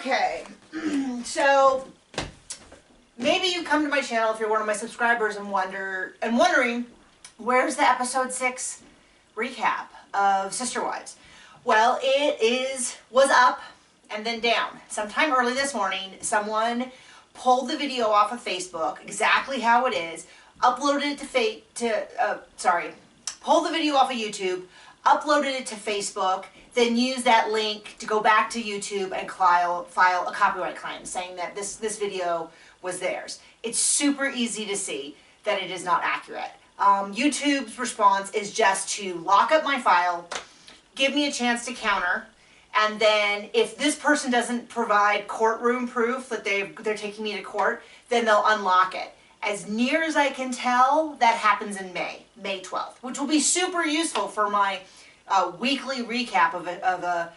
Okay, so maybe you come to my channel if you're one of my subscribers and wondering where's the episode 6 recap of SisterWives. Well, was up and then down. Sometime early this morning, someone pulled the video off of Facebook, exactly how it is, uploaded it pulled the video off of YouTube, uploaded it to Facebook, then used that link to go back to YouTube and file a copyright claim saying that this video was theirs. It's super easy to see that it is not accurate. YouTube's response is just to lock up my file, give me a chance to counter, and then if this person doesn't provide courtroom proof that they're taking me to court, then they'll unlock it. As near as I can tell, that happens in May 12th, which will be super useful for my weekly recap of a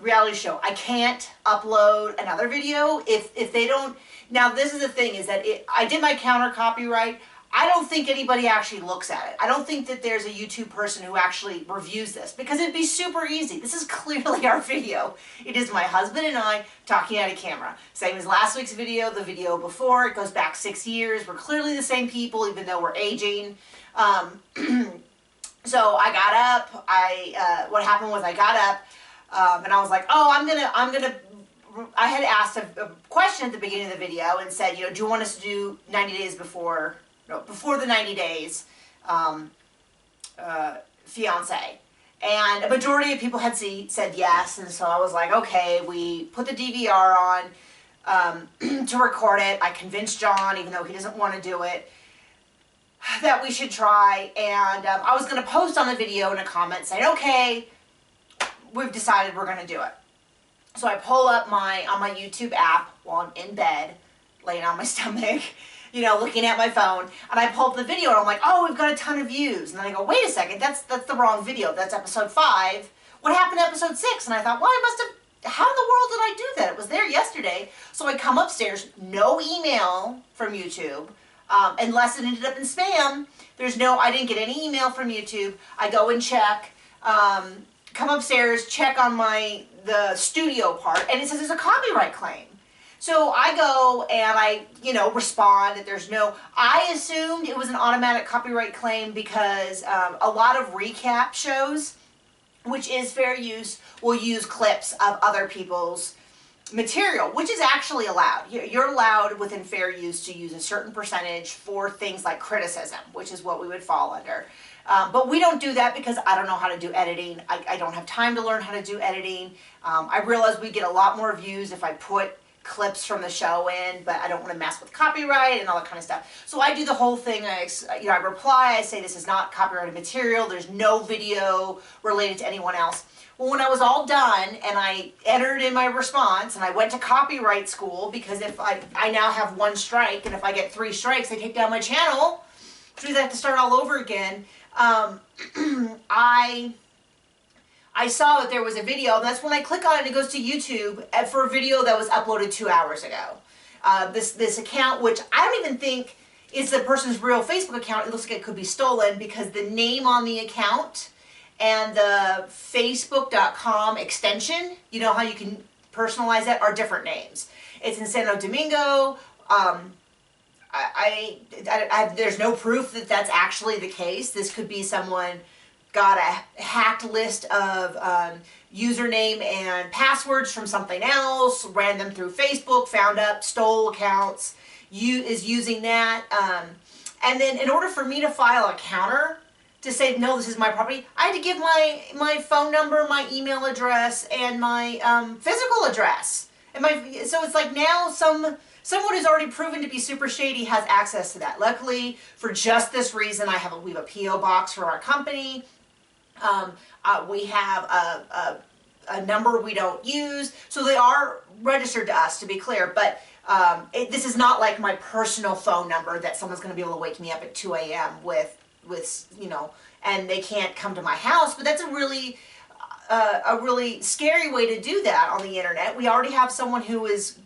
reality show. I can't upload another video if they don't. Now, this is the thing, is that I did my counter copyright. I don't think anybody actually looks at it. I don't think that there's a YouTube person who actually reviews this, because it'd be super easy. This is clearly our video. It is my husband and I talking at a camera. Same as last week's video, the video before. It goes back 6 years. We're clearly the same people, even though we're aging. So I got up. What happened was I got up and I was like, oh, I had asked a question at the beginning of the video and said, do you want us to do 90 days before the 90 days fiance? And a majority of people had said yes, and so I was like, okay, we put the DVR on to record it. I convinced John, even though he doesn't want to do it, that we should try, and I was going to post on the video in a comment saying, okay, we've decided we're going to do it. So I pull up on my YouTube app while I'm in bed, laying on my stomach, looking at my phone, and I pull up the video and I'm like, oh, we've got a ton of views. And then I go, wait a second, that's the wrong video. That's episode 5. What happened to episode 6? And I thought, well, how in the world did I do that? It was there yesterday. So I come upstairs, no email from YouTube. Unless it ended up in spam, I didn't get any email from YouTube. I go and check, come upstairs, check on the studio part, and it says there's a copyright claim. So I go and I, respond that I assumed it was an automatic copyright claim because a lot of recap shows, which is fair use, will use clips of other people's material, which is actually allowed. You're allowed within fair use to use a certain percentage for things like criticism, which is what we would fall under. But we don't do that because I don't know how to do editing. I don't have time to learn how to do editing. I realize we get a lot more views if I put clips from the show in, but I don't want to mess with copyright and all that kind of stuff. So I do the whole thing. I reply, I say this is not copyrighted material. There's no video related to anyone else. Well, when I was all done and I entered in my response and I went to copyright school, because if I now have 1 strike, and if I get 3 strikes, they take down my channel, which means I have to start all over again. I saw that there was a video, and that's when I click on it, it goes to YouTube for a video that was uploaded 2 hours ago. This account, which I don't even think is the person's real Facebook account. It looks like it could be stolen because the name on the account and the facebook.com extension, you know how you can personalize that, are different names. It's in Santo Domingo. There's no proof that that's actually the case. This could be someone got a hacked list of username and passwords from something else, ran them through Facebook, found up, stole accounts, is using that. And then in order for me to file a counter to say, no, this is my property, I had to give my phone number, my email address, and my physical address. So it's like now someone who's already proven to be super shady has access to that. Luckily, for just this reason, we have a P.O. box for our company. We have a number we don't use. So they are registered to us, to be clear, but this is not like my personal phone number that someone's going to be able to wake me up at 2 a.m. with, and they can't come to my house. But that's a really scary way to do that on the internet. We already have someone who is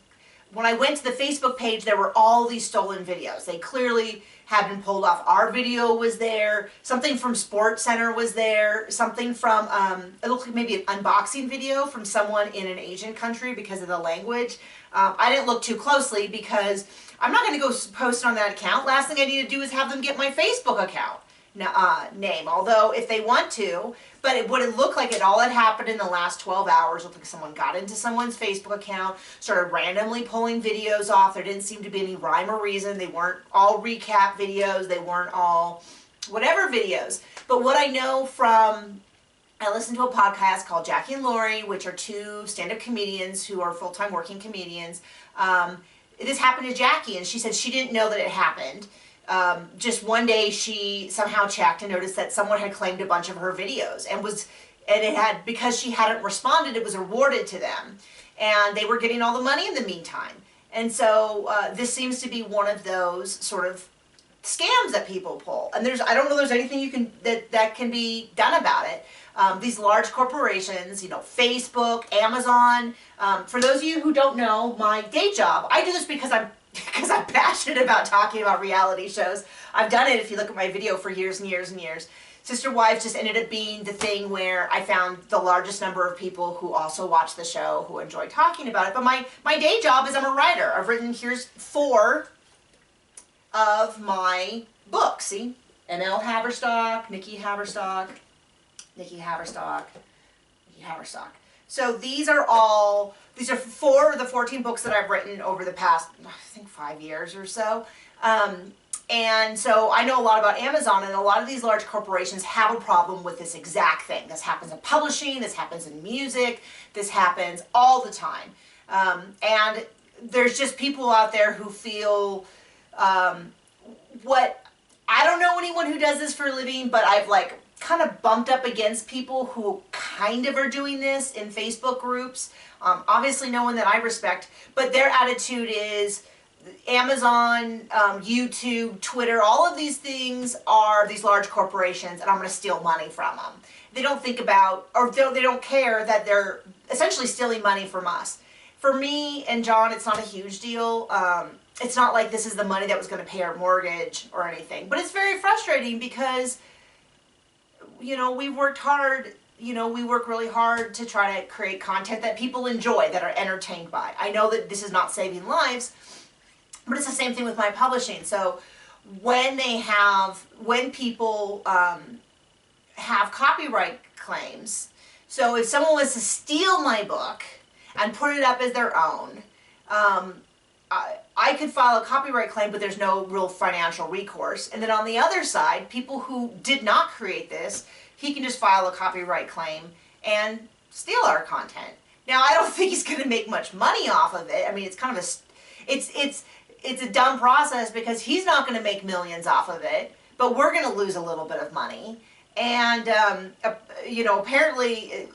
when I went to the Facebook page, there were all these stolen videos. They clearly had been pulled off. Our video was there. Something from Sports Center was there. Something from, it looked like maybe an unboxing video from someone in an Asian country because of the language. I didn't look too closely because I'm not going to go post on that account. Last thing I need to do is have them get my Facebook account name. Although if they want to, but what it looked like, it all had happened in the last 12 hours. It looked like someone got into someone's Facebook account, started randomly pulling videos off. There didn't seem to be any rhyme or reason. They weren't all recap videos. They weren't all whatever videos. But what I know from, I listened to a podcast called Jackie and Lori, which are two stand-up comedians who are full-time working comedians. This happened to Jackie, and she said she didn't know that it happened. Just one day she somehow checked and noticed that someone had claimed a bunch of her videos and it had, because she hadn't responded, it was awarded to them, and they were getting all the money in the meantime. And so this seems to be one of those sort of scams that people pull, and I don't know there's anything you can that can be done about it. These large corporations, you know, Facebook, Amazon. For those of you who don't know, my day job, I do this because I'm passionate about talking about reality shows. I've done it, if you look at my video, for years and years and years. Sister Wives just ended up being the thing where I found the largest number of people who also watch the show, who enjoy talking about it. But my day job is I'm a writer. I've written, here's 4 of my books. See? ML Haverstock, Nikki Haverstock, Nikki Haverstock, Nikki Haverstock. So these are 4 of the 14 books that I've written over the past, I think, 5 years or so. And so I know a lot about Amazon, and a lot of these large corporations have a problem with this exact thing. This happens in publishing, this happens in music, this happens all the time. And there's just people out there who feel, I don't know anyone who does this for a living, but I've kind of bumped up against people who kind of are doing this in Facebook groups. Obviously no one that I respect, but their attitude is Amazon, YouTube, Twitter, all of these things are these large corporations, and I'm going to steal money from them. They don't think about, or they don't care that they're essentially stealing money from us. For me and John, it's not a huge deal. It's not like this is the money that was going to pay our mortgage or anything, but it's very frustrating because, you know, we've worked hard. You know, we work really hard to try to create content that people enjoy, that are entertained by. I know that this is not saving lives, but it's the same thing with my publishing. So when people have copyright claims, so if someone was to steal my book and put it up as their own, I could file a copyright claim, but there's no real financial recourse. And then on the other side, people who did not create this, he can just file a copyright claim and steal our content. Now, I don't think he's going to make much money off of it. I mean, it's kind of it's a dumb process because he's not going to make millions off of it, but we're going to lose a little bit of money. And you know, apparently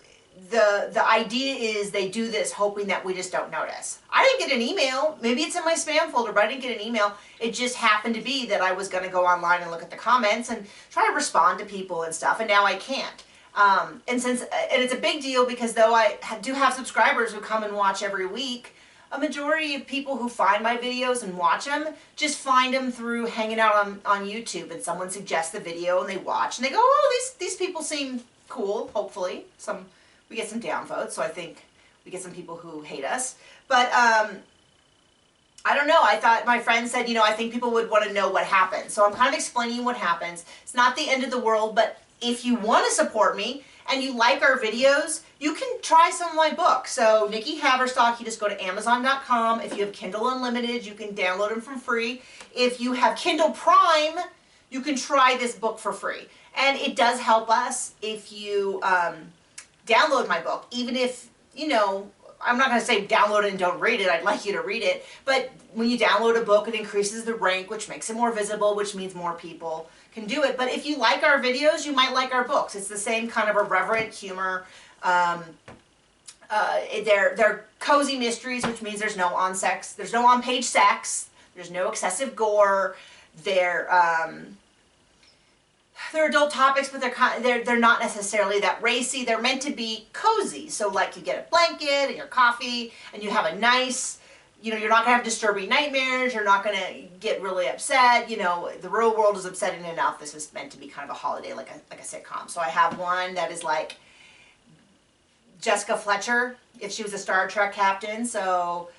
the idea is they do this hoping that we just don't notice. I didn't get an email. Maybe it's in my spam folder, but I didn't get an email. It just happened to be that I was going to go online and look at the comments and try to respond to people and stuff, and now I can't. And it's a big deal because though I do have subscribers who come and watch every week, a majority of people who find my videos and watch them just find them through hanging out on YouTube, and someone suggests the video and they watch and they go, oh, these people seem cool, hopefully. We get some downvotes, so I think we get some people who hate us. But I don't know. I thought, my friend said, you know, I think people would want to know what happened. So I'm kind of explaining what happens. It's not the end of the world, but if you want to support me and you like our videos, you can try some of my books. So Nikki Haverstock, you just go to Amazon.com. If you have Kindle Unlimited, you can download them for free. If you have Kindle Prime, you can try this book for free. And it does help us if you download my book, even if, you know, I'm not going to say download it and don't read it. I'd like you to read it. But when you download a book, it increases the rank, which makes it more visible, which means more people can do it. But if you like our videos, you might like our books. It's the same kind of irreverent humor. They're cozy mysteries, which means there's no on-page sex. There's no excessive gore. They're adult topics, but they're not necessarily that racy. They're meant to be cozy. So like you get a blanket and your coffee and you have a nice, you know, you're not going to have disturbing nightmares. You're not going to get really upset. You know, the real world is upsetting enough. This is meant to be kind of a holiday, like a sitcom. So I have one that is like Jessica Fletcher, if she was a Star Trek captain. So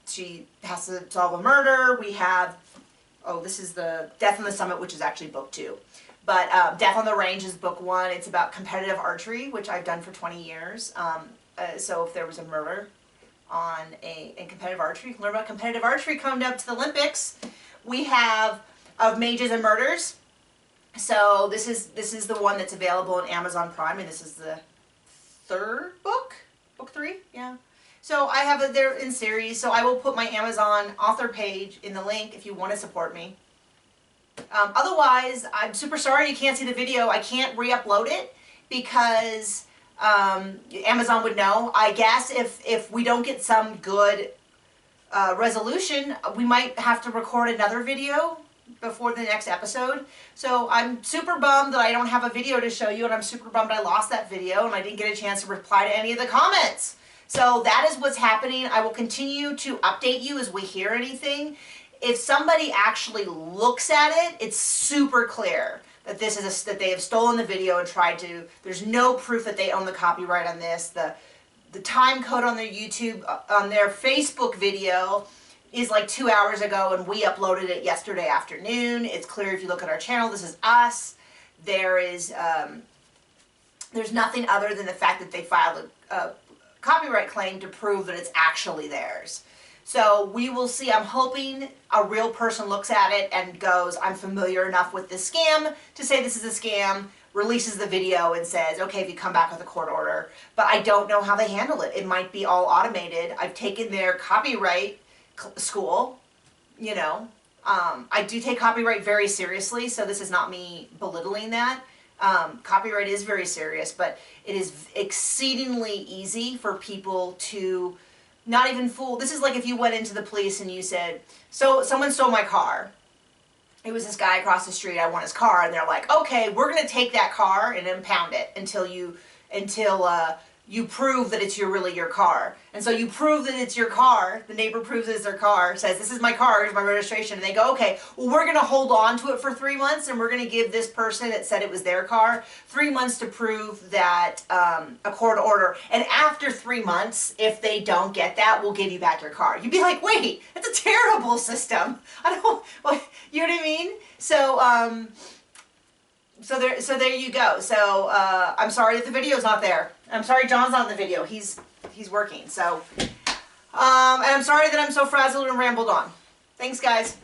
she has to solve a murder. We have, oh, this is the Death on the Summit, which is actually book 2. But Death on the Range is book 1. It's about competitive archery, which I've done for 20 years. So if there was a murder in competitive archery, you can learn about competitive archery coming up to the Olympics. We have Of Mages and Murders. So this is the one that's available on Amazon Prime, and this is the 3rd book? Book 3? Yeah. So I have it there in series, so I will put my Amazon author page in the link if you want to support me. Otherwise, I'm super sorry you can't see the video. I can't re-upload it because Amazon would know. I guess if we don't get some good resolution, we might have to record another video before the next episode. So I'm super bummed that I don't have a video to show you, and I'm super bummed I lost that video and I didn't get a chance to reply to any of the comments. So that is what's happening. I will continue to update you as we hear anything. If somebody actually looks at it, it's super clear that this is that they have stolen the video and tried to. There's no proof that they own the copyright on this. The time code on their YouTube, on their Facebook video is like 2 hours ago, and we uploaded it yesterday afternoon. It's clear if you look at our channel, this is us. There is, there's nothing other than the fact that they filed a copyright claim to prove that it's actually theirs. So we will see. I'm hoping a real person looks at it and goes, I'm familiar enough with this scam to say this is a scam, releases the video and says, okay, if you come back with a court order. But I don't know how they handle it. It might be all automated. I've taken their copyright school, you know. I do take copyright very seriously, so this is not me belittling that. Copyright is very serious, but it is exceedingly easy for people to not even fool. This is like if you went into the police and you said, so someone stole my car. It was this guy across the street, I want his car, and they're like, okay, we're going to take that car and impound it until you prove that it's really your car. And so you prove that it's your car, the neighbor proves it's their car, says, this is my car, here's my registration, and they go, okay, well, we're going to hold on to it for 3 months, and we're going to give this person that said it was their car 3 months to prove that a court order, and after 3 months, if they don't get that, we'll give you back your car. You'd be like, wait, that's a terrible system. I don't, well, you know what I mean? So, so there you go. So I'm sorry that the video's not there. I'm sorry John's not in the video. He's working. So and I'm sorry that I'm so frazzled and rambled on. Thanks, guys.